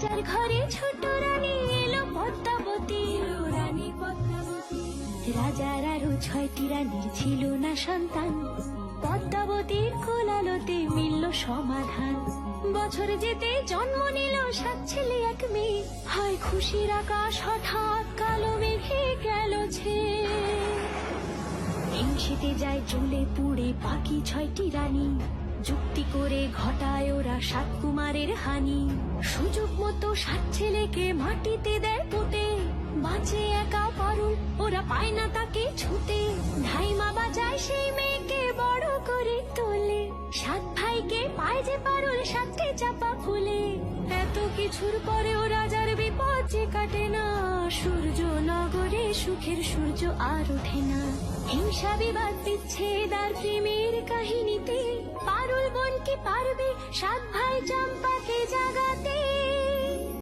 রাজার ঘরে ছোট রানী এলো পদ্মাবতী, রানী পদ্মাবতী। রাজার আরো 6টি রানীর ছিল না সন্তান, পদ্মাবতীর কোলালোতে মিলল সমাধান। বছর যেতে জন্ম নিল 7 ছেলে 1 মেয়ে, হয় খুশির আকাশ হঠাৎ কালো মেঘে গেল ছেয়ে। হিংসেতে যায় জ্বলে পুড়ে বাকি 6টি রানী, যুক্তি করে ঘটায় ওরা 7 কুমারের হানি। সুযোগ মতো 7 ছেলেকে মাটিতে দেয় পুঁতে, বাঁচে একা পারুল, ওরা পায় না তাকে ছুতে। ধাইমা বাজায় সেই মেয়েকে বড় করে তোলে, 7 ভাইকে পায় যে পারুল 7টি চাপা ফুলে। এত কিছুর পরেও রাজার বিপদ যে কাটে না, সূর্য নগরে সুখের সূর্য আর ওঠে না। হিংসা বিবাদ বিচ্ছেদ আর প্রেমের কাহিনীতে পারুল বোন কি পারবে 7 ভাই চম্পাকে জাগাতে।